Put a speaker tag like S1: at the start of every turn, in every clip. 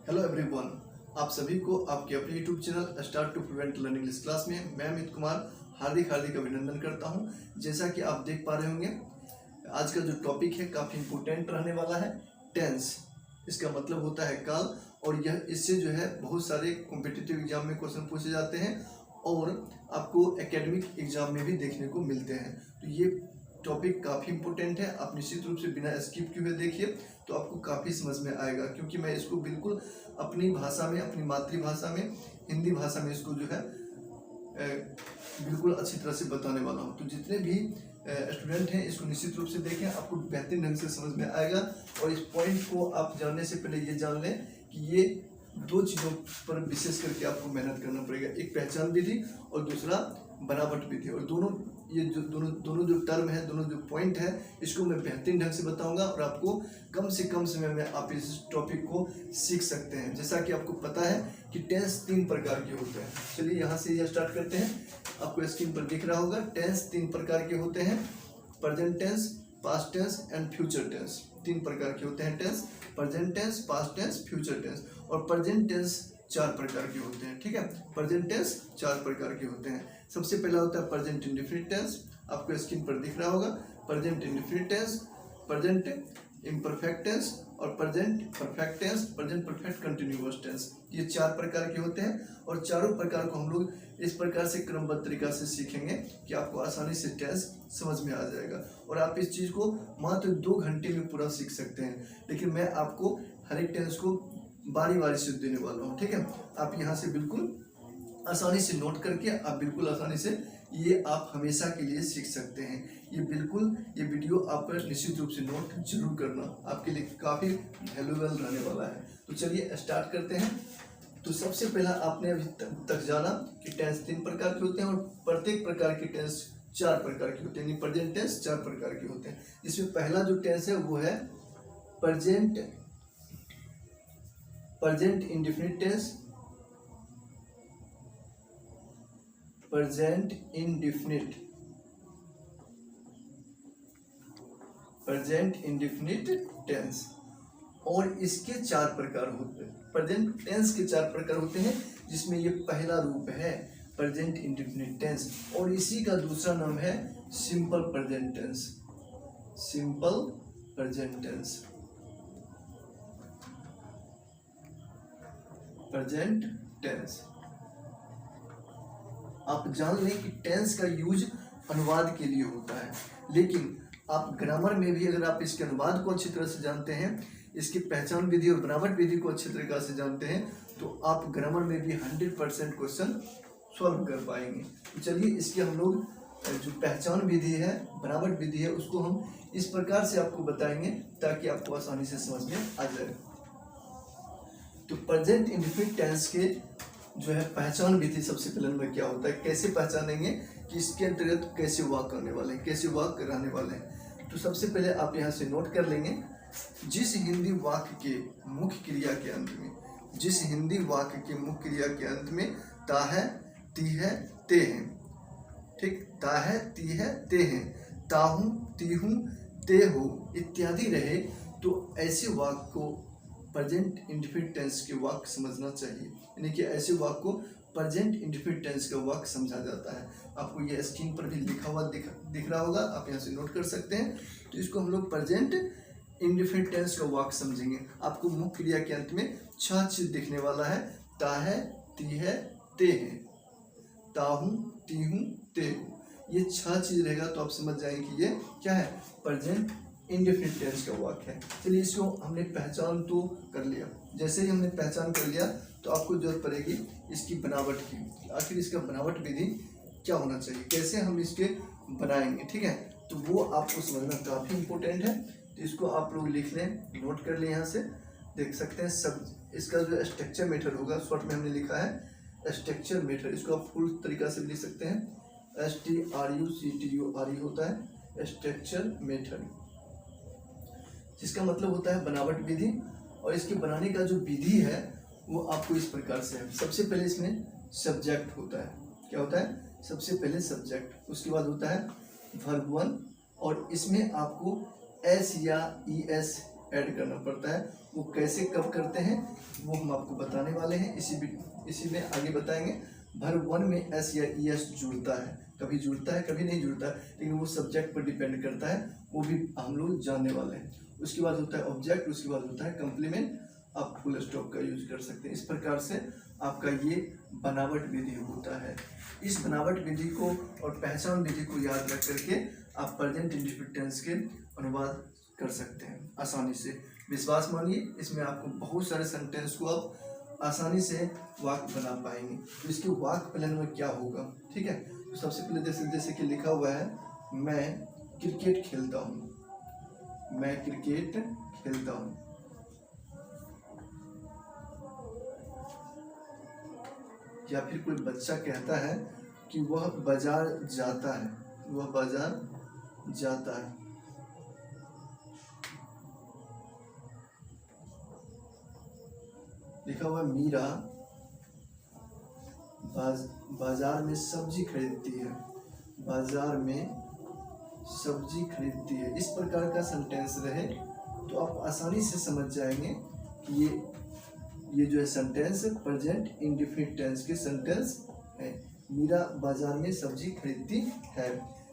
S1: Hello everyone, आप सभी को आपके अपने YouTube channel start to prevent learning English class में मैं अमित कुमार हार्दिक अभिनंदन करता हूं। जैसा कि आप देख पा रहे होंगे, आज का जो टॉपिक है काफ़ी इम्पोर्टेंट रहने वाला है। टेंस, इसका मतलब होता है काल, और यह इससे जो है बहुत सारे कॉम्पिटिटिव एग्जाम में क्वेश्चन पूछे जाते हैं और आपको एकेडमिक एग्जाम में भी देखने को मिलते हैं। तो ये टॉपिक काफ़ी इम्पोर्टेंट है, आप निश्चित रूप से बिना स्किप किए हुए देखिए तो आपको काफ़ी समझ में आएगा, क्योंकि मैं इसको बिल्कुल अपनी भाषा में, अपनी मातृभाषा में, हिंदी भाषा में इसको जो है बिल्कुल अच्छी तरह से बताने वाला हूँ। तो जितने भी स्टूडेंट हैं इसको निश्चित रूप से देखें, आपको बेहतरीन ढंग से समझ में आएगा। और इस पॉइंट को आप जानने से पहले ये जान लें कि ये दो चीज़ों पर विशेष करके आपको मेहनत करना पड़ेगा, एक पहचान विधि और दूसरा बनावट विधि। और दोनों जो टर्म है, दोनों जो पॉइंट है, इसको मैं बेहतरीन ढंग से बताऊंगा और आपको कम से कम समय में आप इस टॉपिक को सीख सकते हैं। जैसा कि आपको पता है कि टेंस 3 प्रकार के होते हैं। चलिए यहाँ से ये स्टार्ट करते हैं। आपको स्क्रीन पर दिख रहा होगा, टेंस 3 प्रकार के होते हैं। Present tense, past tense and future tense. 3 प्रकार के होते हैं tense, present tense, past tense, future tense. और प्रेजेंट टेंस 4 प्रकार के होते हैं, ठीक है। प्रेजेंट टेंस 4 प्रकार के होते हैं। सबसे पहला होता है प्रेजेंट इंडेफिनिट टेंस, आपको स्क्रीन पर दिख रहा होगा। Present indefinite tense, present imperfect tense और present perfect tense, present perfect continuous tense. ये 4 प्रकार के होते हैं और चारों प्रकार को हम लोग इस प्रकार से क्रमबद्ध तरीका से सीखेंगे कि आपको आसानी से टेंस समझ में आ जाएगा और आप इस चीज़ को मात्र 2 घंटे में पूरा सीख सकते हैं। लेकिन मैं आपको हर एक टेंस को बारी बारी से देने वाला हूँ, ठीक है। आप यहाँ से बिल्कुल आसानी से नोट करके आप बिल्कुल आसानी से ये आप हमेशा के लिए सीख सकते हैं। ये वीडियो आप निश्चित रूप से नोट जरूर करना, आपके लिए काफ़ी वैल्यूएबल रहने वाला है। तो चलिए स्टार्ट करते हैं। तो सबसे पहला आपने अभी तक जाना कि टेंस 3 प्रकार के होते हैं और प्रत्येक प्रकार के टेंस 4 प्रकार के होते हैं। प्रेजेंट टेंस 4 प्रकार के होते हैं। इसमें पहला जो टेंस है वो है present indefinite tense, present indefinite tense. और इसके 4 प्रकार होते हैं। प्रेजेंट टेंस के 4 प्रकार होते हैं, जिसमें ये पहला रूप है प्रेजेंट इंडेफिनिट टेंस और इसी का दूसरा नाम है simple present tense. Simple present tense, present tense. आप जान लें कि टेंस का यूज अनुवाद के लिए होता है, लेकिन आप ग्रामर में भी अगर आप इसके अनुवाद को अच्छी तरह से जानते हैं, इसकी पहचान विधि और बनावट विधि को अच्छी तरीके से जानते हैं, तो आप ग्रामर में भी 100% क्वेश्चन सॉल्व कर पाएंगे। तो चलिए इसकी हम लोग जो पहचान विधि है, बनावट विधि है, उसको हम इस प्रकार से आपको बताएंगे ताकि आपको आसानी से समझ में आ जाए। तो प्रेजेंट इंडेफिनिट टेंस के जो है पहचान विधि सबसे पहले में क्या होता है, कैसे पहचानेंगे कि इसके अंतर्गत कैसे वाक्य करने वाले हैं, कैसे वाक्य कराने वाले हैं। तो सबसे पहले आप यहाँ से नोट कर लेंगे, जिस हिंदी वाक्य के मुख्य क्रिया के अंत में, जिस हिंदी वाक्य के मुख्य क्रिया के अंत में ता है, ती है, ते हैं, ठीक, ता है, ती है, ते हैं, ताहूं, तीहूं, ते हो इत्यादि रहे, तो ऐसे वाक्य को प्रेजेंट इंडेफिनिट टेंस के वाक्य समझना चाहिए। यानी कि ऐसे वाक्य को प्रेजेंट इंडेफिनिट टेंस का वाक्य समझा जाता है। आपको ये स्क्रीन पर भी लिखा हुआ दिख रहा होगा, आप यहाँ से नोट कर सकते हैं। तो इसको हम लोग प्रेजेंट इंडेफिनिट टेंस का वाक्य समझेंगे। आपको मुख्य क्रिया के अंत में 6 चीज दिखने वाला है, ता है, ती है, ते हैं, ताहूं, तीहूं, ते हो। ये 6 चीज रहेगा तो आप समझ जाएंगे कि ये क्या है, प्रेजेंट इंडेफिनिट टेंस का वाक्य है। चलिए इसको हमने पहचान तो कर लिया। जैसे ही हमने पहचान कर लिया तो आपको जरूरत पड़ेगी इसकी बनावट की। आखिर इसका बनावट विधि क्या होना चाहिए, कैसे हम इसके बनाएंगे, ठीक है। तो वो आपको समझना काफ़ी इम्पोर्टेंट है। तो इसको आप लोग लिख लें, नोट कर लें। यहाँ से देख सकते हैं सब इसका जो स्ट्रक्चर मेथड होगा, शॉर्ट में हमने लिखा है स्ट्रक्चर मेथड। इसको आप फुल तरीका से लिख सकते हैं, STRUCTURE होता है स्ट्रक्चर मेथड, जिसका मतलब होता है बनावट विधि। और इसके बनाने का जो विधि है वो आपको इस प्रकार से है। सबसे पहले इसमें सब्जेक्ट होता है, क्या होता है, सबसे पहले सब्जेक्ट, उसके बाद होता है वर्ब 1 और इसमें आपको एस या ES ऐड करना पड़ता है वो कैसे कब करते हैं वो हम आपको बताने वाले हैं, इसी में आगे बताएंगे। वर्ब 1 में एस या ई एस जुड़ता है, कभी जुड़ता है कभी नहीं जुड़ता है, लेकिन वो सब्जेक्ट पर डिपेंड करता है, वो भी हम लोग जानने वाले हैं। उसके बाद होता है ऑब्जेक्ट, उसके बाद होता है कंप्लीमेंट, आप फुल स्टॉप का यूज कर सकते हैं। इस प्रकार से आपका ये बनावट विधि होता है। इस बनावट विधि को और पहचान विधि को याद रख करके आप प्रेजेंट इंडेफिनिट टेंस के अनुवाद कर सकते हैं आसानी से। विश्वास मानिए, इसमें आपको बहुत सारे सेंटेंस को आप आसानी से वाक्य बना पाएंगे। तो इसके वाक्य प्लान में क्या होगा, ठीक है। तो सबसे पहले जैसे कि लिखा हुआ है, मैं क्रिकेट खेलता हूँ, मैं क्रिकेट खेलता हूँ। या फिर कोई बच्चा कहता है कि वह बाजार जाता है, वह बाजार जाता है। लिखा हुआ मीरा बाजार में सब्जी खरीदती है, बाजार में सब्जी खरीदती है। इस प्रकार का सेंटेंस रहे तो आप आसानी से समझ जाएंगे कि ये जो है सेंटेंस प्रेजेंट इंडेफिनिट टेंस के सेंटेंस है। मीरा बाजार में सब्जी खरीदती है।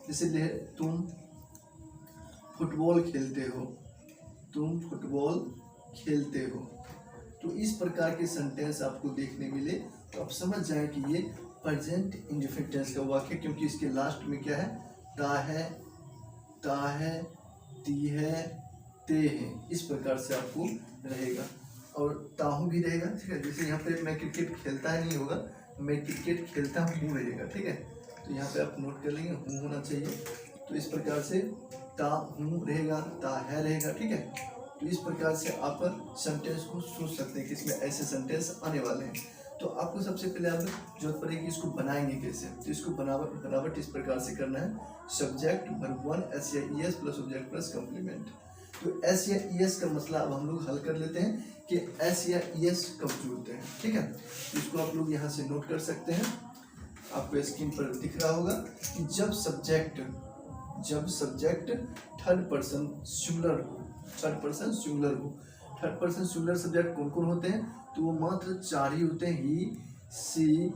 S1: जैसे तुम फुटबॉल खेलते हो, तुम फुटबॉल खेलते हो। तो इस प्रकार के सेंटेंस आपको देखने मिले तो आप समझ जाएं कि ये प्रेजेंट इंडेफिनिट टेंस का वाक्य, क्योंकि इसके लास्ट में क्या है, ता है, ती है, ते है। इस प्रकार से आपको रहेगा और ताहू भी रहेगा, ठीक है। जैसे यहाँ पे मैं क्रिकेट खेलता है नहीं होगा, मैं क्रिकेट खेलता हूँ रहेगा, ठीक है। तो यहाँ पे आप नोट कर लेंगे, हूँ होना चाहिए। तो इस प्रकार से ता हूँ रहेगा, ता है रहेगा, ठीक है। तो इस प्रकार से आप सेंटेंस को सोच सकते हैं कि इसमें ऐसे सेंटेंस आने वाले हैं। तो आपको सबसे पहले आप जरूरत पड़ेगी इसको बनाएंगे कैसे। तो इसको बनावट इस प्रकार से करना है, सब्जेक्ट वर्ब 1 एस या E S plus object plus complement. तो एस या ई एस का मसला अब हम लोग हल कर लेते हैं कि एस या ई एस कब जुड़ते हैं, ठीक है। इसको आप लोग यहाँ से नोट कर सकते हैं, आपको स्क्रीन पर दिख रहा होगा कि जब सब्जेक्ट थर्ड पर्सन सिंगुलर हो, थर्ड पर्सन सिंगुलर सब्जेक्ट कौन कौन होते हैं, तो वो मात्र 4 ही होते हैं, ही, सी,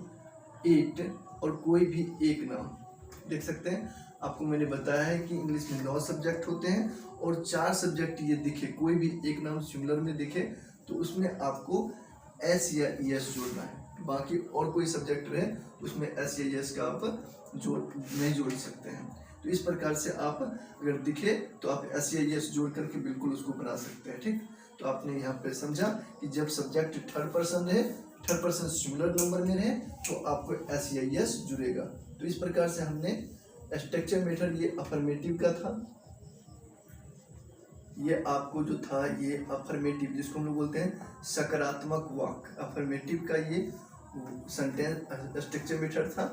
S1: इट और कोई भी एक नाम। देख सकते हैं, आपको मैंने बताया है कि इंग्लिश में 9 सब्जेक्ट होते हैं और 4 सब्जेक्ट ये दिखे, कोई भी एक नाम सिंगुलर में दिखे तो उसमें आपको एस या ई एस जोड़ना है। बाकी और कोई सब्जेक्ट रहे उसमें एस या ई एस का आप नहीं जोड़ सकते हैं। तो इस प्रकार से आप अगर दिखे तो आप एस या ई एस जोड़ करके बिल्कुल उसको बना सकते हैं, ठीक। तो आपने यहाँ पे समझा कि जब subject third person singular number में रहे तो आपको एस या ई एस जुड़ेगा। तो इस प्रकार से हमने स्ट्रक्चर मेथड, ये अफर्मेटिव का था, ये आपको जो था ये अफर्मेटिव जिसको हम लोग बोलते हैं सकारात्मक वाक्य, अफर्मेटिव का ये सेंटेंस स्ट्रक्चर मेथड था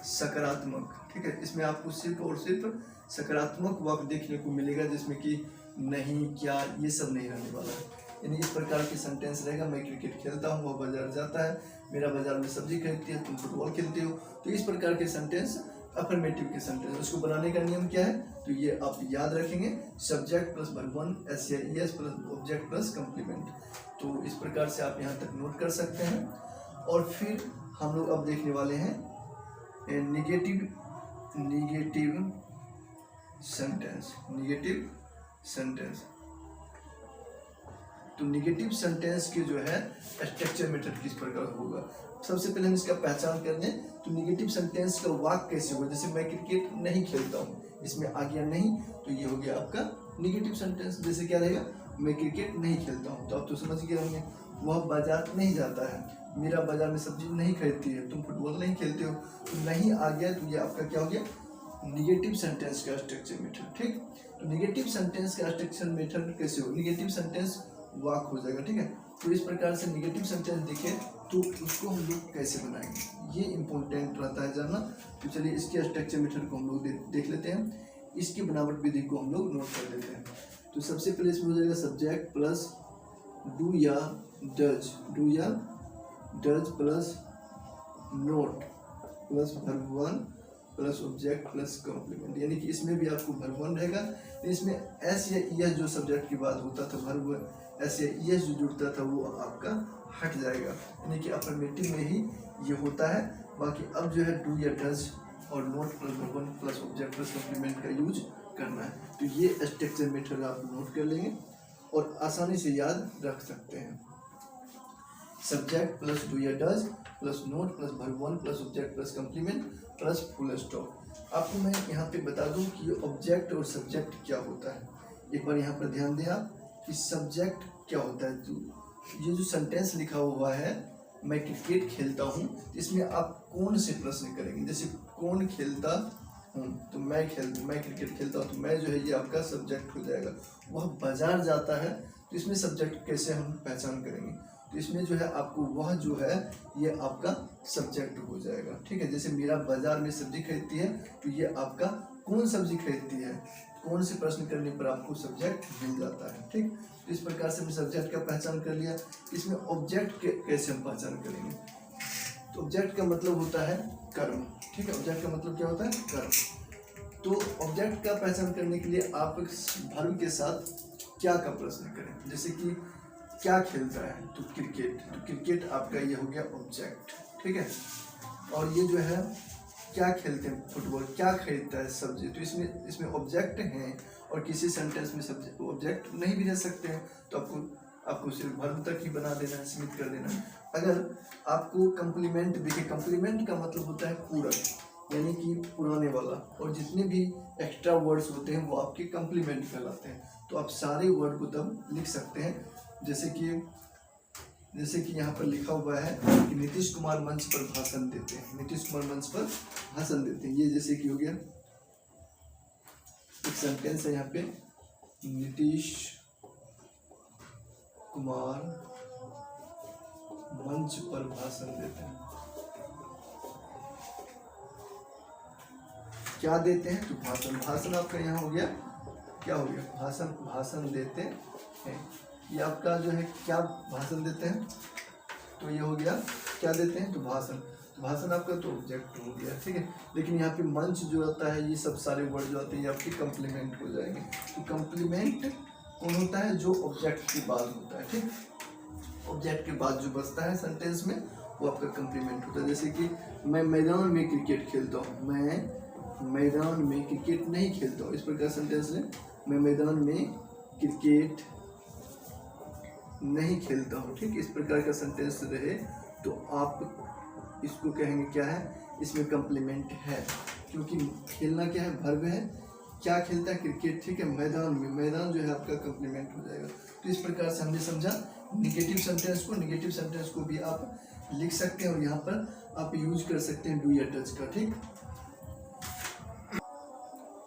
S1: सकारात्मक, ठीक है। इसमें आपको सिर्फ और सिर्फ सकारात्मक वाक्य देखने को मिलेगा, जिसमें कि नहीं, क्या, ये सब नहीं रहने वाला है। यानी इस प्रकार के सेंटेंस रहेगा, मैं क्रिकेट खेलता हूँ, वह बाजार जाता है, मेरा बाजार में सब्जी खरीदती है, तुम फुटबॉल खेलते हो। तो इस प्रकार के सेंटेंस अफर्मेटिव के सेंटेंस। उसको बनाने का नियम क्या है, तो ये आप याद रखेंगे, सब्जेक्ट प्लस वर्ब 1 एस या E S plus object plus complement. तो इस प्रकार से आप यहाँ तक नोट कर सकते हैं। और फिर हम लोग अब देखने वाले हैं निगेटिव सेंटेंस। तो निगेटिव सेंटेंस के जो है स्ट्रक्चर मेथड किस प्रकार होगा, सबसे पहले हम इसका पहचान कर लें। तो निगेटिव सेंटेंस का वाक्य कैसे होगा, जैसे मैं क्रिकेट नहीं खेलता हूँ, इसमें आ गया नहीं, तो ये हो गया आपका निगेटिव सेंटेंस। जैसे क्या रहेगा, मैं क्रिकेट नहीं खेलता हूँ, तो आप तो समझ गए होंगे। वह बाजार नहीं जाता है, मेरा बाजार में सब्जी नहीं खरीदती है, तुम फुटबॉल नहीं खेलते हो, तो नहीं आ गया, तो ये आपका क्या हो गया, निगेटिव सेंटेंस का स्ट्रक्चर मेथड, ठीक। तो निगेटिव सेंटेंस का स्ट्रक्चर मेथड कैसे हो, निगेटिव सेंटेंस वाक्य हो जाएगा, ठीक है। तो इस प्रकार से निगेटिव सेंटेंस दिखे तो उसको हम लोग कैसे बनाएंगे, ये इंपॉर्टेंट रहता है जानना। तो चलिए इसके स्ट्रक्चर मेथड को हम लोग देख लेते हैं, इसकी बनावट विधि को हम लोग नोट कर लेते हैं। तो सबसे पहले इसमें हो जाएगा सब्जेक्ट प्लस डू या does plus not plus verb 1 plus object plus complement, यानी कि इसमें भी आपको वर्ब वन रहेगा। इसमें एस या ई एस जो सब्जेक्ट की बात होता था, वर्ब एस या ई एस जो जुड़ता था वो आपका हट जाएगा, यानी कि अफर्मेटिव में ही ये होता है। बाकी अब जो है डू या डज और not plus verb one plus object plus complement का यूज करना है। तो ये स्ट्रक्चर मेथड आप नोट कर लेंगे और आसानी से याद रख सकते हैं। सब्जेक्ट प्लस डू या does plus not plus verb one plus object plus complement plus full stop. आपको मैं यहाँ पे बता दूँ कि ये ऑब्जेक्ट और सब्जेक्ट क्या होता है। एक बार यहाँ पर ध्यान दें आप कि सब्जेक्ट क्या होता है। तो ये जो सेंटेंस लिखा हुआ है, मैं क्रिकेट खेलता हूँ, इसमें आप कौन से प्रश्न करेंगे। जैसे कौन खेलता हूँ, तो मैं क्रिकेट खेलता हूँ, तो मैं जो है ये आपका सब्जेक्ट हो जाएगा। वह बाजार जाता है, तो इसमें सब्जेक्ट कैसे हम पहचान करेंगे, तो इसमें जो है आपको वह जो है ये आपका सब्जेक्ट हो जाएगा। ठीक है, जैसे मीरा बाजार में सब्जी खरीदती है, तो ये आपका कौन सब्जी खरीदती है, कौन से प्रश्न करने पर आपको सब्जेक्ट मिल जाता है। ठीक, तो इस प्रकार से हमने सब्जेक्ट का पहचान कर लिया। इसमें ऑब्जेक्ट कैसे हम पहचान करेंगे, तो ऑब्जेक्ट का मतलब होता है कर्म। ठीक है, ऑब्जेक्ट का मतलब क्या होता है, कर्म। तो ऑब्जेक्ट का पहचान करने के लिए आप वर्ब के साथ क्या का प्रश्न करें। जैसे कि क्या खेलता है, तो क्रिकेट, तो क्रिकेट आपका ये हो गया ऑब्जेक्ट। ठीक है, और ये जो है क्या खेलते हैं, फुटबॉल। क्या खरीदता है, सब्जी। तो इसमें ऑब्जेक्ट हैं और किसी सेंटेंस में सब्जेक्ट ऑब्जेक्ट नहीं भी रह सकते हैं, तो आपको सिर्फ वर्ब तक ही बना देना है, सीमित कर देना है। अगर आपको कम्प्लीमेंट देखिए, कम्प्लीमेंट का मतलब होता है पूरक, यानी कि पुराने वाला, और जितने भी एक्स्ट्रा वर्ड्स होते हैं वो आपके कम्प्लीमेंट कहलाते हैं। तो आप सारे वर्ड को तब लिख सकते हैं। जैसे कि यहाँ पर लिखा हुआ है कि नीतीश कुमार मंच पर भाषण देते हैं, नीतीश कुमार मंच पर भाषण देते हैं। ये जैसे कि हो गया एक सेंटेंस है यहाँ पे, नीतीश कुमार मंच पर भाषण देते हैं। क्या देते हैं, तो भाषण। भाषण आपका यहाँ हो गया, क्या हो गया, भाषण देते हैं। ये आपका जो है क्या भाषण देते हैं, तो ये हो गया क्या देते हैं, तो भाषण। तो भाषण आपका तो ऑब्जेक्ट हो गया। ठीक है, लेकिन यहाँ पे मंच जो होता है, ये सब सारे वर्ड जो आते हैं ये आपके कम्प्लीमेंट हो जाएंगे। तो कम्प्लीमेंट कौन होता है, जो ऑब्जेक्ट के बाद होता है। ठीक, ऑब्जेक्ट के बाद जो बचता है सेंटेंस में वो आपका कम्प्लीमेंट होता है। जैसे कि मैं मैदान में क्रिकेट खेलता हूँ, मैं मैदान में क्रिकेट नहीं खेलता हूँ। इस प्रकार सेंटेंस में मैं मैदान में क्रिकेट नहीं खेलता हूँ। ठीक, इस प्रकार का सेंटेंस रहे तो आप इसको कहेंगे क्या है, इसमें कम्प्लीमेंट है, क्योंकि खेलना क्या है, वर्ब है। क्या खेलता है, क्रिकेट। ठीक है, मैदान में, मैदान जो है आपका कम्प्लीमेंट हो जाएगा। तो इस प्रकार से हमने समझा निगेटिव सेंटेंस को भी आप लिख सकते हैं और यहाँ पर आप यूज कर सकते हैं डू या डज का। ठीक,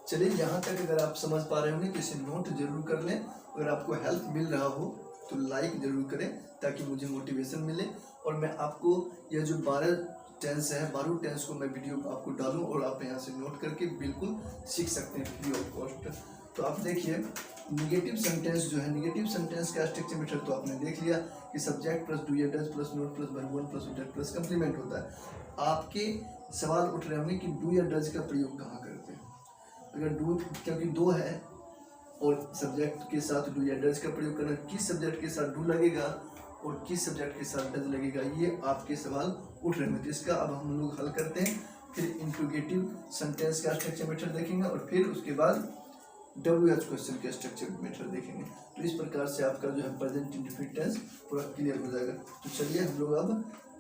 S1: चलिए यहाँ तक अगर आप समझ पा रहे होंगे तो इसे नोट जरूर कर लें। अगर आपको हेल्प मिल रहा हो तो लाइक जरूर करें ताकि मुझे मोटिवेशन मिले, और मैं आपको यह जो 12 टेंस है, 12 टेंस को मैं वीडियो आपको डालूं और आप यहाँ से नोट करके बिल्कुल सीख सकते हैं फ्री ऑफ कॉस्ट। तो आप देखिए निगेटिव सेंटेंस जो है, निगेटिव सेंटेंस का स्ट्रक्चर मेथड तो आपने देख लिया कि सब्जेक्ट प्लस डू या does plus not plus verb one plus object plus complement होता है। आपके सवाल उठ रहे होंगे कि डू या डज का प्रयोग कहाँ करते हैं। अगर डू, क्योंकि दो है और सब्जेक्ट के साथ डू या डज का प्रयोग करना, किस सब्जेक्ट के साथ डू लगेगा और किस सब्जेक्ट के साथ डज लगेगा, ये आपके सवाल उठ रहे हैं। तो इसका अब हम लोग हल करते हैं, फिर इंट्रोगेटिव सेंटेंस का स्ट्रक्चर मेथड देखेंगे और फिर उसके बाद WH क्वेश्चन के स्ट्रक्चर मेथड देखेंगे। तो इस प्रकार से आपका जो है प्रेजेंट इंडेफिनिट टेंस पूरा क्लियर हो जाएगा। तो चलिए हम लोग अब,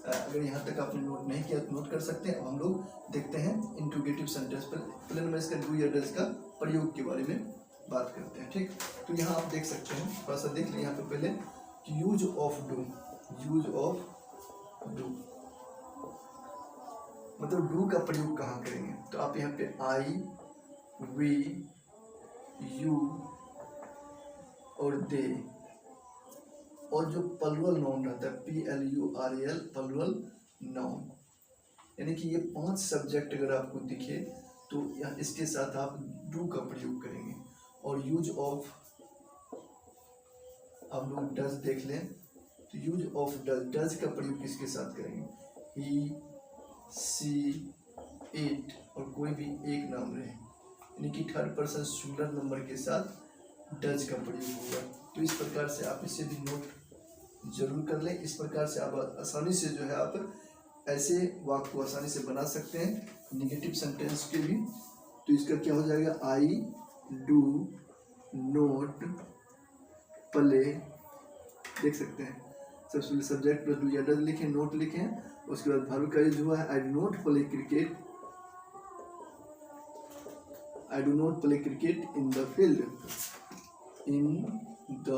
S1: अगर यहाँ तक आपने नोट नहीं किया तो नोट कर सकते हैं। अब हम लोग देखते हैं इंट्रोगेटिव सेंटेंस पर, पहले मैं इसका डू या डज का प्रयोग के बारे में बात करते हैं। ठीक, तो यहाँ आप देख सकते हैं, थोड़ा सा देख लें यहाँ पे पहले कि use of do, use of do मतलब डू का प्रयोग कहाँ करेंगे। तो आप यहाँ पे आई, वी, यू और दे, और जो प्लुरल नाउन रहता है PLURAL प्लुरल नाउन, यानी कि ये 5 सब्जेक्ट अगर आपको दिखे तो इसके साथ आप डू का प्रयोग करेंगे। और यूज ऑफ, आप लोग डज देख लें, तो यूज ऑफ डज, डज का प्रयोग किसके साथ करेंगे, ही, सी, 8 और कोई भी एक नाम रहे, यानी कि थर्ड पर्सन सिंगुलर नंबर के साथ डज का प्रयोग होगा। तो इस प्रकार से आप इसे भी नोट जरूर कर लें। इस प्रकार से आप आसानी से जो है आप ऐसे वाक्य को आसानी से बना सकते हैं निगेटिव सेंटेंस के भी। तो इसका क्या हो जाएगा, आई डू नोट प्ले, देख सकते हैं सबसे पहले सब्जेक्ट प्लस डू या डज लिखें, नोट लिखें, उसके बाद वर्ब का यूज हुआ है I do not play cricket, I do not play cricket in the field, in the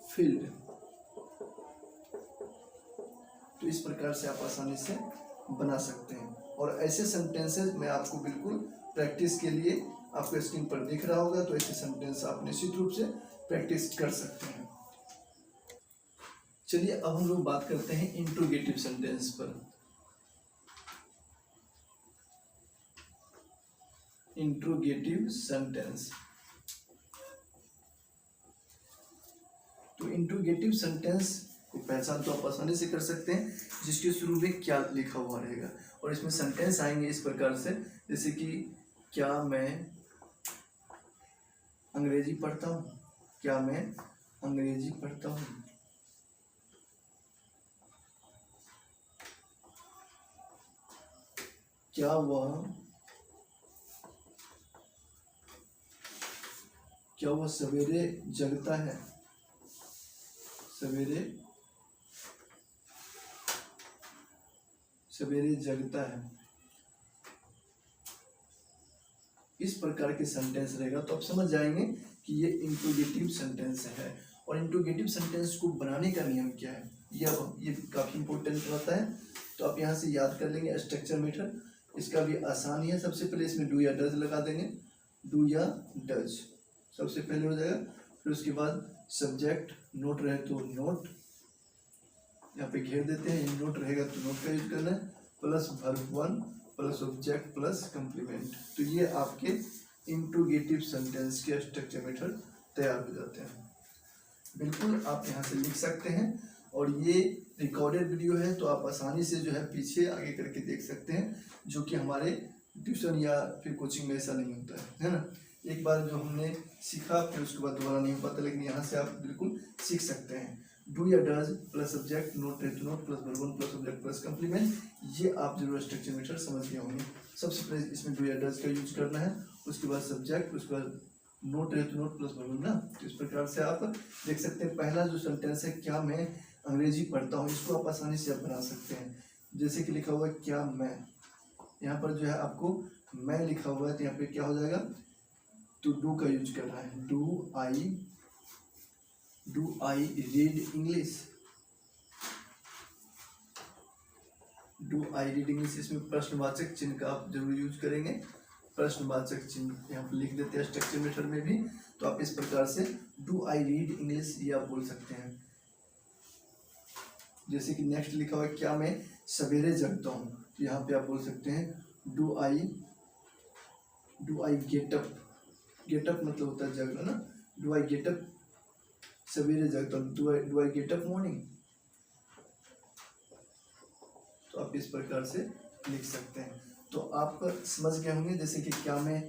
S1: field. तो इस प्रकार से आप आसानी से बना सकते हैं। और ऐसे सेंटेंसेस मैं आपको बिल्कुल प्रैक्टिस के लिए आपको स्क्रीन पर दिख रहा होगा, तो ऐसे सेंटेंस आप निश्चित रूप से प्रैक्टिस कर सकते हैं। चलिए अब हम लोग बात करते हैं इंट्रोगेटिव सेंटेंस पर। इंट्रोगेटिव सेंटेंस, तो इंट्रोगेटिव सेंटेंस को पहचान तो आप आसानी से कर सकते हैं, जिसके शुरू में क्या लिखा हुआ रहेगा, और इसमें सेंटेंस आएंगे इस प्रकार से, जैसे कि क्या मैं अंग्रेजी पढ़ता हूँ, क्या मैं अंग्रेजी पढ़ता हूँ, क्या वह सवेरे जगता है, सवेरे जगता है। इस प्रकार के सेंटेंस रहेगा तो आप समझ जाएंगे कि ये इंट्रोगेटिव सेंटेंस है। और इंट्रोगेटिव सेंटेंस को बनाने का नियम क्या है, ये काफी इंपॉर्टेंट होता है। तो आप यहाँ से याद कर लेंगे स्ट्रक्चर मेथड, इसका भी आसान ही है। सबसे पहले इसमें डू या डज लगा देंगे, डू या डज सबसे पहले हो जाएगा। फिर उसके बाद सब्जेक्ट नोट रहे तो नोट, यहाँ पे घेर देते हैं, नोट रहेगा तो नोट का यूज करना है, plus verb one plus object plus complement. तो ये आपके इंट्रोगेटिव सेंटेंस के स्ट्रक्चर मेथड तैयार हो जाते हैं। बिल्कुल आप यहाँ से लिख सकते हैं, और ये रिकॉर्डेड वीडियो है तो आप आसानी से जो है पीछे आगे करके देख सकते हैं, जो कि हमारे ट्यूशन या फिर कोचिंग में ऐसा नहीं होता है ना। एक बार जो हमने सीखा फिर उसके बाद दोबारा नहीं पता, लेकिन यहाँ से आप बिल्कुल सीख सकते हैं। डू या डज प्लस सब्जेक्ट नोट रहे तो note plus verb one plus object plus complement, ये आप जरूर स्ट्रक्चर मेथड समझ गए होंगे। सबसे पहले इसमें डू या डज का यूज करना है, उसके बाद सब्जेक्ट, उसके बाद नोट रहे तो नोट प्लस वर्ब ना। तो इस प्रकार से आप देख सकते हैं। पहला जो सेंटेंस है क्या मैं अंग्रेजी पढ़ता हूँ, इसको आप आसानी से आप बना सकते हैं। जैसे कि लिखा हुआ है क्या मैं, यहाँ पर जो है आपको मैं लिखा हुआ है, तो यहाँ पे क्या हो जाएगा, तो डू का यूज करना है। Do I read English, do I read English. इसमें प्रश्नवाचक चिन्ह का आप जरूर यूज करेंगे, प्रश्नवाचक चिन्ह यहाँ पर लिख देते हैं स्ट्रक्चर मेथड में भी। तो आप इस प्रकार से डू आई रीड इंग्लिश ये आप बोल सकते हैं। जैसे कि नेक्स्ट लिखा हुआ है क्या मैं सवेरे जगता हूँ, तो यहाँ पे आप बोल सकते हैं do I get up, get up मतलब होता है जगना ना। डू आई गेट अप, सवेरे जगता हूँ, do I get up morning. तो आप इस प्रकार से लिख सकते हैं। तो आप समझ गए होंगे जैसे कि क्या मैं।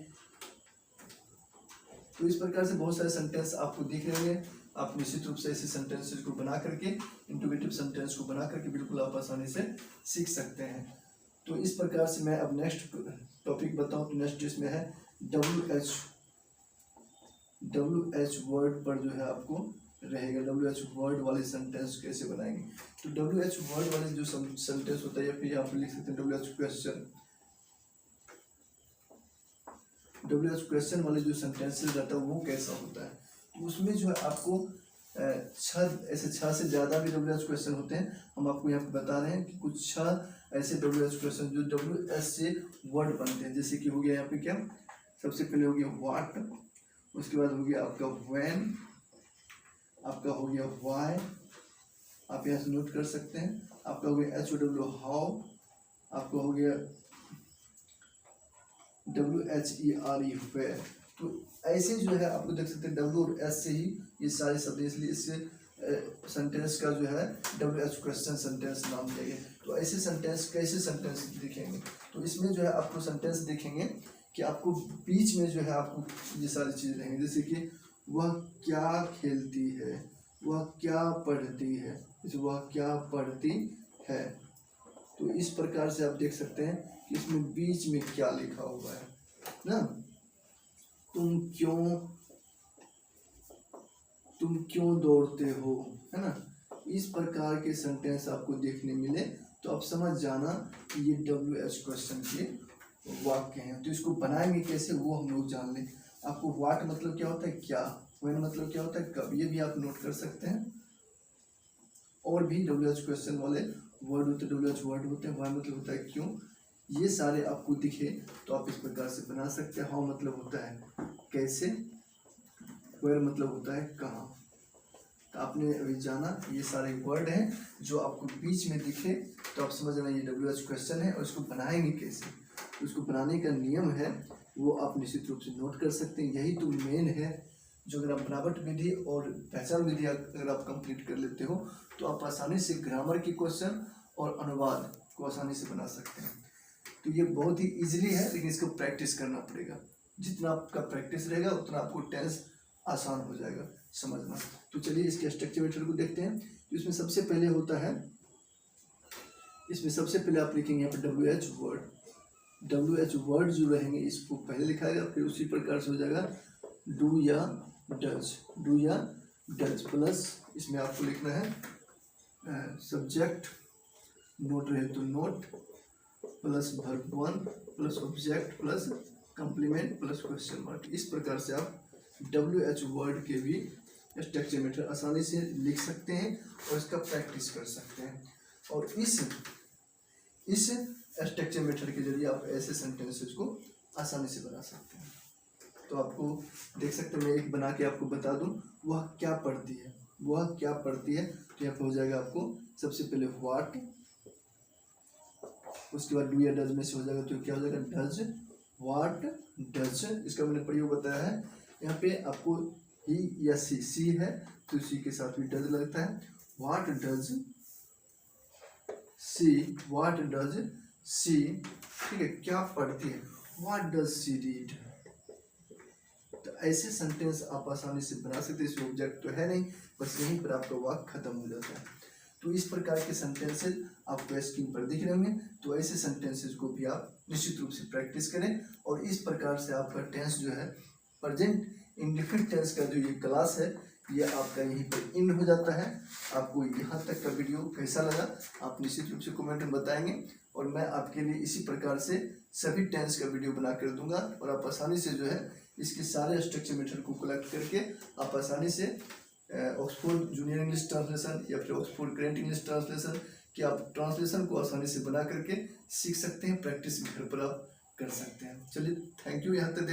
S1: तो इस प्रकार से बहुत सारे सेंटेंस आपको दिख रहे होंगे। आप निश्चित रूप से ऐसे सेंटेंसेस को बना करके, इंट्रोगेटिव सेंटेंस को बना करके बिल्कुल आप आसानी से सीख सकते हैं। तो इस प्रकार से मैं अब नेक्स्ट टॉपिक बताऊं तो नेक्स्ट इसमें है WH वर्ड पर जो है आपको रहेगा। WH वर्ड वाले सेंटेंस कैसे बनाएंगे, तो WH वर्ड वाले जो सेंटेंस होता है, या फिर यहाँ पे लिख सकते हैं WH क्वेश्चन। WH क्वेश्चन वाले जो सेंटेंसेस रहता है वो कैसा होता है, तो उसमें जो है आपको छह से ज़्यादा भी WH क्वेश्चन होते हैं। हम आपको यहाँ पे बता रहे हैं कि कुछ 6 ऐसे WH क्वेश्चन जो WH से वर्ड बनते हैं। जैसे कि हो गया यहाँ पे क्या, सबसे पहले हो गया व्हाट, उसके बाद हो गया आपका व्हेन, आपका हो गया व्हाई, आप यहाँ से नोट कर सकते हैं। आपका हो गया HOW हाउ, आपका हो गया WHERE वेयर। तो ऐसे जो है आपको देख सकते हैं W और S से ही ये सारे शब्द, इसलिए इससे सेंटेंस का जो है WH क्वेश्चन सेंटेंस नाम दिया गया। तो ऐसे सेंटेंस कैसे सेंटेंस दिखेंगे, तो इसमें जो है आपको सेंटेंस दिखेंगे कि आपको बीच में जो है आपको ये सारी चीज़ें रहेंगी, जैसे कि वह क्या खेलती है, वह क्या पढ़ती है, जैसे वह क्या पढ़ती है। तो इस प्रकार से आप देख सकते हैं कि इसमें बीच में क्या लिखा हुआ है ना। तुम क्यों दौड़ते हो, है ना। इस प्रकार के सेंटेंस आपको देखने मिले तो आप समझ जाना कि ये WH क्वेश्चन के वाक्य हैं। तो इसको बनाएंगे कैसे वो हम लोग जान लें। आपको व्हाट मतलब क्या होता है, क्या, व्हेन मतलब क्या होता है, कब, ये भी आप नोट कर सकते हैं। और भी WH क्वेश्चन वाले वर्ड होते हैं, WH वर्ड होते हैं। व्हाई मतलब होता है क्यों, ये सारे आपको दिखे तो आप इस प्रकार से बना सकते हैं। हाउ मतलब होता है कैसे, वेयर मतलब होता है कहाँ। तो आपने अभी जाना ये सारे वर्ड हैं जो आपको बीच में दिखे तो आप समझ रहे हैं ये WH क्वेश्चन है। और इसको बनाएंगे कैसे, तो इसको बनाने का नियम है वो आप निश्चित रूप से नोट कर सकते हैं। यही तो मेन है जो अगर आप बनावट विधि और पहचान विधि अगर आप कंप्लीट कर लेते हो तो आप आसानी से ग्रामर की क्वेश्चन और अनुवाद को आसानी से बना सकते हैं। तो ये बहुत ही इजीली है, लेकिन इसको प्रैक्टिस करना पड़ेगा। जितना आपका प्रैक्टिस रहेगा उतना आपको टेंस आसान हो जाएगा समझना। तो चलिए इसके स्ट्रक्चर मेथड को देखते हैं। तो इसमें सबसे पहले होता है, इसमें सबसे पहले आप लिखेंगे यहाँ पर WH वर्ड। WH वर्ड जो रहेंगे इसको पहले लिखाएगा, फिर उसी प्रकार से हो जाएगा डू या डज, डू या डज प्लस इसमें आपको लिखना है सब्जेक्ट, नोट रहे तो note plus verb 1 plus object plus complement plus question mark. इस प्रकार से आप WH वर्ड के भी स्ट्रक्चर मेथड आसानी से लिख सकते हैं और इसका प्रैक्टिस कर सकते हैं। और इस स्ट्रक्चर मेथड के जरिए आप ऐसे सेंटेंसेस को आसानी से बना सकते हैं। तो आपको देख सकते हैं, मैं एक बना के आपको बता दूं, वह क्या पढ़ती है, वह क्या पढ़ती है। तो यहाँ पर हो जाएगा आपको सबसे पहले व्हाट, उसके बाद डू या डज में से हो जाएगा तो क्या हो जाएगा डज, व्हाट डज। इसका मैंने प्रयोग बताया है। यहाँ पे आपको ही या सी है तो सी के साथ भी डज लगता है। What does she, what does she, ठीक है, क्या पढ़ती है, व्हाट डज सी रीड। तो ऐसे सेंटेंस आप आसानी से बना सकते हैं। इसमें ऑब्जेक्ट तो है नहीं, बस यहीं पर आपका वाक्य खत्म हो जाता है। तो इस प्रकार के सेंटेंसेस आपको स्क्रीन पर दिख रहे होंगे। तो ऐसे सेंटेंसेस को भी आप निश्चित रूप से प्रैक्टिस करें और इस प्रकार से आपका टेंस जो है प्रेजेंट इंडेफिनिट टेंस का जो ये क्लास है ये आपका यहीं पर इन हो जाता है। आपको यहाँ तक का वीडियो कैसा लगा आप निश्चित रूप से कमेंट में बताएंगे और मैं आपके लिए इसी प्रकार से सभी टेंस का वीडियो बना कर दूंगा और आप आसानी से जो है इसके सारे स्ट्रक्चर मेथड को कलेक्ट करके आप आसानी से ऑक्सफोर्ड जूनियर इंग्लिश ट्रांसलेशन या फिर ऑक्सफोर्ड करेंट इंग्लिश ट्रांसलेशन कि आप ट्रांसलेशन को आसानी से बना करके सीख सकते हैं। प्रैक्टिस घर पर आप कर सकते हैं। चलिए थैंक यू यहाँ तक